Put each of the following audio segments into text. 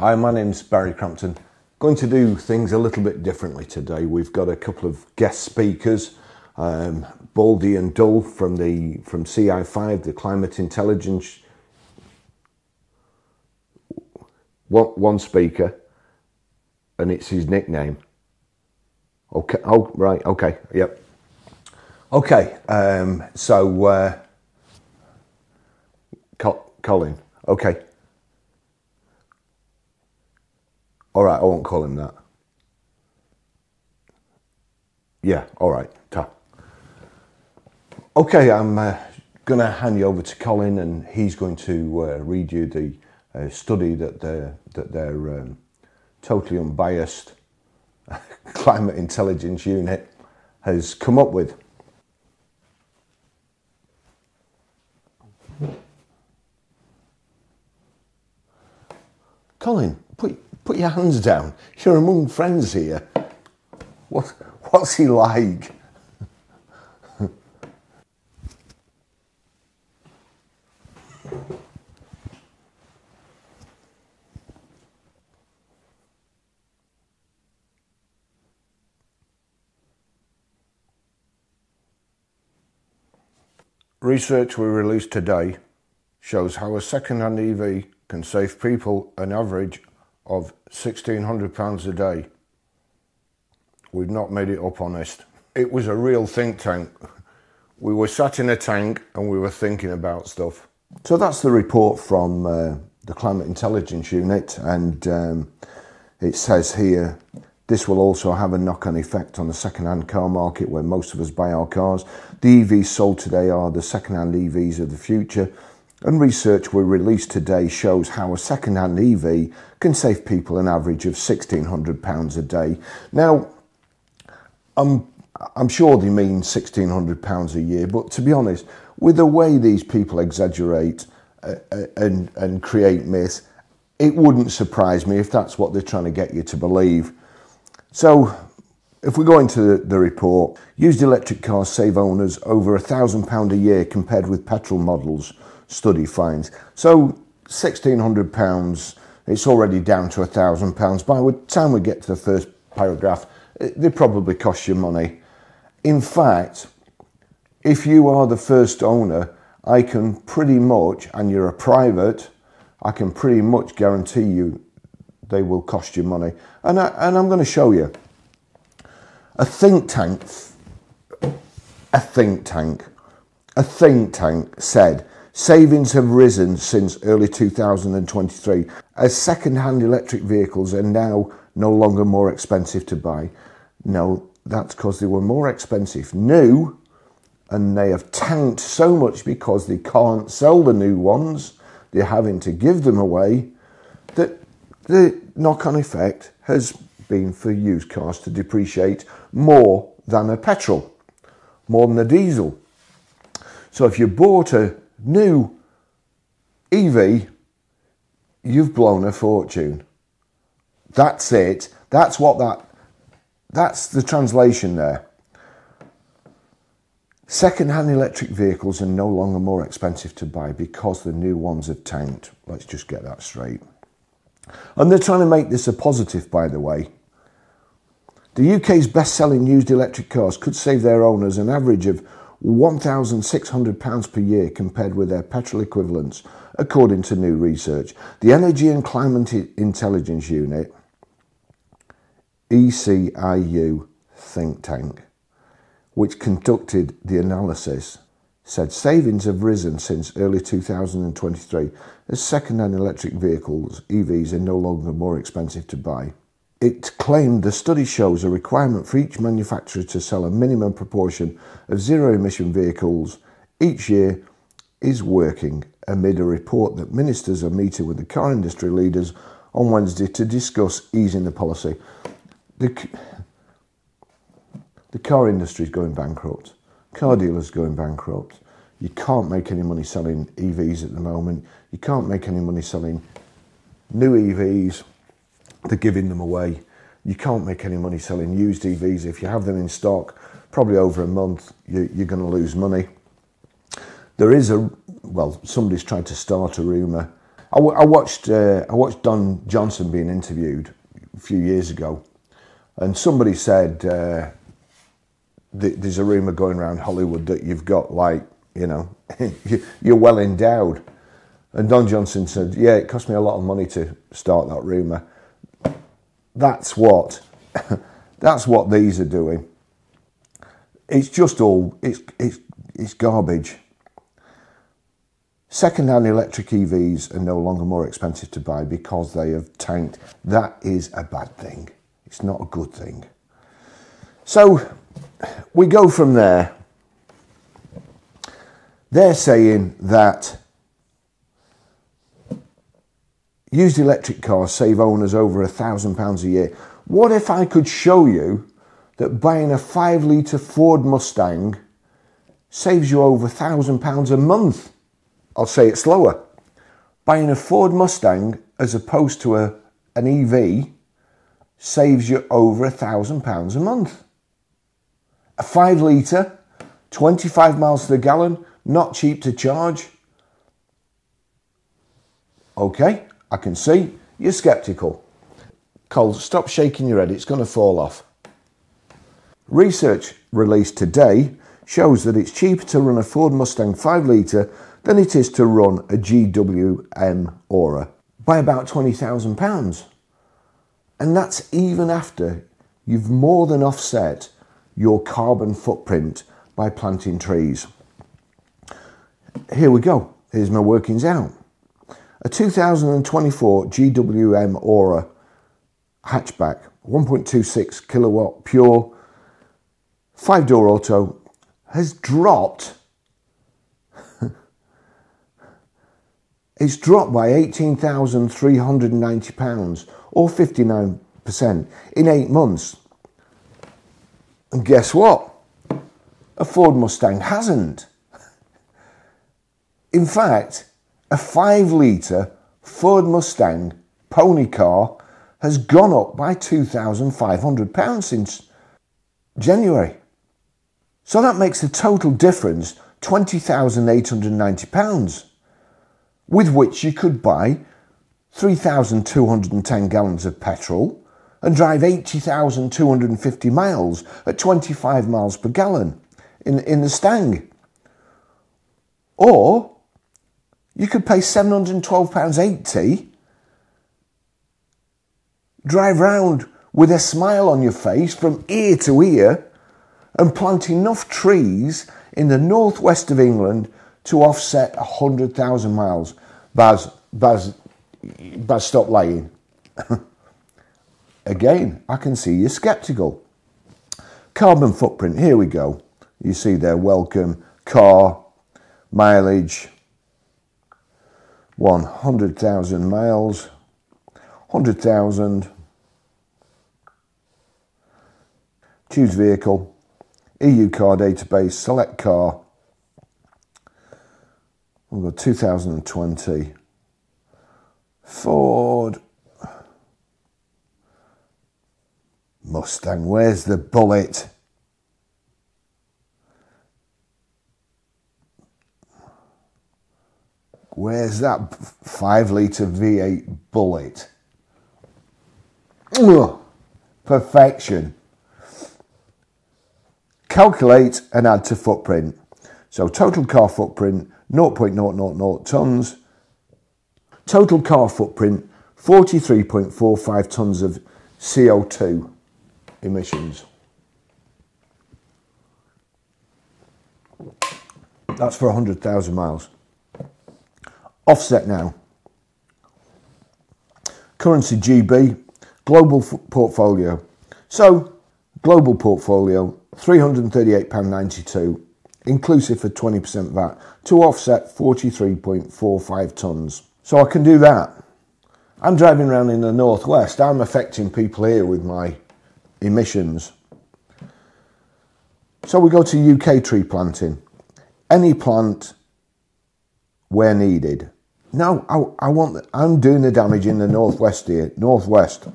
Hi, my name's Barry Crampton. Going to do things a little bit differently today. We've got a couple of guest speakers, Baldy and Dull from CI5, the Climate Intelligence. One speaker, and it's his nickname. Okay. Oh, right. Okay. Yep. Okay. Colin. Okay. All right. I won't call him that. Yeah. All right. Okay. I'm going to hand you over to Colin, and he's going to read you the study that their totally unbiased Climate Intelligence Unit has come up with. Colin, put your hands down. You're among friends here. What's he like? Research we released today shows how a second-hand EV can save people an average of £1,600 a day. We've not made it up, honest. It was a real think tank. We were sat in a tank and we were thinking about stuff. So that's the report from the Climate Intelligence Unit, and it says here, this will also have a knock-on effect on the second-hand car market where most of us buy our cars. The EVs sold today are the second-hand EVs of the future, and research we released today shows how a second-hand EV can save people an average of £1,600 a day. Now, I'm sure they mean £1,600 a year, but to be honest, with the way these people exaggerate and create myths, it wouldn't surprise me if that's what they're trying to get you to believe. So, if we go into the report, used electric cars save owners over £1,000 a year compared with petrol models, study finds. So, £1,600, it's already down to £1,000. By the time we get to the first paragraph, they probably cost you money. In fact, if you are the first owner, I can pretty much, and you're a private, I can pretty much guarantee you they will cost you money. And I'm going to show you. A think tank said savings have risen since early 2023 as second-hand electric vehicles are now no longer more expensive to buy. No, that's because they were more expensive new, and they have tanked so much because they can't sell the new ones. They're having to give them away. That the knock-on effect has been for used cars to depreciate more than a petrol, more than a diesel. So if you bought a new EV, you've blown a fortune. That's it. That's the translation there. Second-hand electric vehicles are no longer more expensive to buy because the new ones have tanked. Let's just get that straight. And they're trying to make this a positive, by the way. The UK's best-selling used electric cars could save their owners an average of £1,600 per year compared with their petrol equivalents, according to new research. The Energy and Climate Intelligence Unit, ECIU think tank, which conducted the analysis, said savings have risen since early 2023 as second-hand electric vehicles, EVs, are no longer more expensive to buy. It claimed the study shows a requirement for each manufacturer to sell a minimum proportion of zero-emission vehicles each year is working amid a report that ministers are meeting with the car industry leaders on Wednesday to discuss easing the policy. The car industry is going bankrupt. Car dealers are going bankrupt. You can't make any money selling EVs at the moment. You can't make any money selling new EVs. They're giving them away. You can't make any money selling used EVs. If you have them in stock, probably over a month, you're going to lose money. There is somebody's tried to start a rumour I watched Don Johnson being interviewed a few years ago, and somebody said there's a rumour going around Hollywood that you've got, like, you know, you're well endowed. And Don Johnson said, yeah, it cost me a lot of money to start that rumour. That's what these are doing. It's just all, it's garbage. Second-hand electric EVs are no longer more expensive to buy because they have tanked. That is a bad thing. It's not a good thing. So we go from there. They're saying that used electric cars save owners over £1,000 a year. What if I could show you that buying a 5-litre Ford Mustang saves you over £1,000 a month? I'll say it slower. Buying a Ford Mustang as opposed to an EV saves you over £1,000 a month. A 5-litre, 25 miles to the gallon, not cheap to charge. Okay, I can see you're sceptical. Cole, stop shaking your head, it's going to fall off. Research released today shows that it's cheaper to run a Ford Mustang 5-litre than it is to run a GWM Aura by about £20,000. And that's even after you've more than offset your carbon footprint by planting trees. Here we go. Here's my workings out. A 2024 GWM Aura hatchback, 1.26 kilowatt pure, 5-door auto, has dropped. It's dropped by £18,390 or 59% in 8 months. And guess what? A Ford Mustang hasn't. In fact, a 5-litre Ford Mustang pony car has gone up by £2,500 since January. So that makes the total difference £20,890, with which you could buy 3,210 gallons of petrol and drive 80,250 miles at 25 miles per gallon in the Stang. Or you could pay £712.80, drive round with a smile on your face from ear to ear, and plant enough trees in the northwest of England to offset 100,000 miles. Baz, stop lying. Again, I can see you're sceptical. Carbon footprint, here we go. You see there, welcome, car, mileage, 100,000 miles, 100,000, choose vehicle, EU car database, select car, we've got 2020, Ford Mustang, where's the bullet? Where's that 5-litre V8 bullet? Ugh, perfection. Calculate and add to footprint. So total car footprint, 0.000 tonnes. Total car footprint, 43.45 tonnes of CO2 emissions. That's for 100,000 miles. Offset now. Currency GB, global portfolio. So, global portfolio, £338.92, inclusive of 20% VAT, to offset 43.45 tonnes. So I can do that. I'm driving around in the northwest. I'm affecting people here with my emissions. So we go to UK tree planting. Any plant where needed. No, I'm doing the damage in the northwest here. Northwest.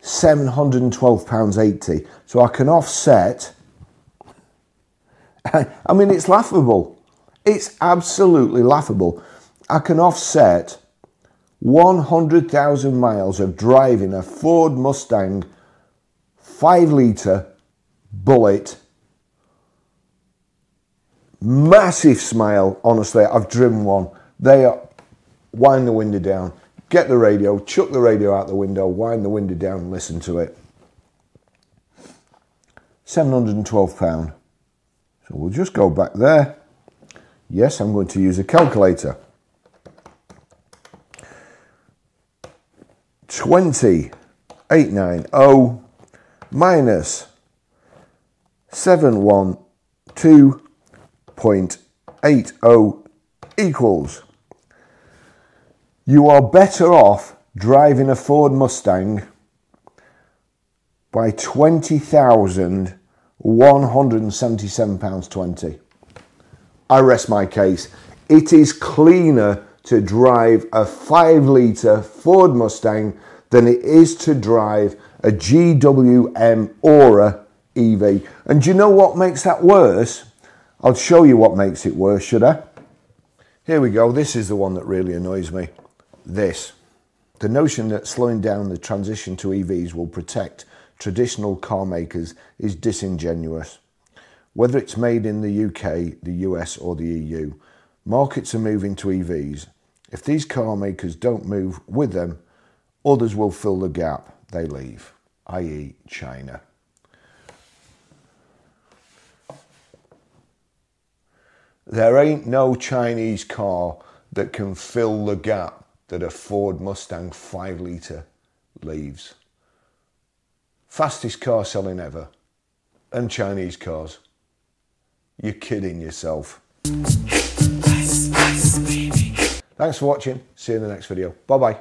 £712.80. So I can offset. I mean, it's laughable. It's absolutely laughable. I can offset 100,000 miles of driving a Ford Mustang 5 litre bullet. Massive smile, honestly. I've driven one. They are, wind the window down, get the radio, chuck the radio out the window, wind the window down and listen to it. £712. So we'll just go back there. Yes, I'm going to use a calculator. 20890 minus 712.80 equals. You are better off driving a Ford Mustang by £20,177.20. I rest my case. It is cleaner to drive a 5 litre Ford Mustang than it is to drive a GWM Aura EV. And do you know what makes that worse? I'll show you what makes it worse, should I? Here we go. This is the one that really annoys me. This. The notion that slowing down the transition to EVs will protect traditional car makers is disingenuous. Whether it's made in the UK, the US or the EU, markets are moving to EVs. If these car makers don't move with them, others will fill the gap they leave, i.e. China. There ain't no Chinese car that can fill the gap that a Ford Mustang 5 litre leaves. Fastest car selling ever. And Chinese cars. You're kidding yourself. Thanks for watching. See you in the next video. Bye bye.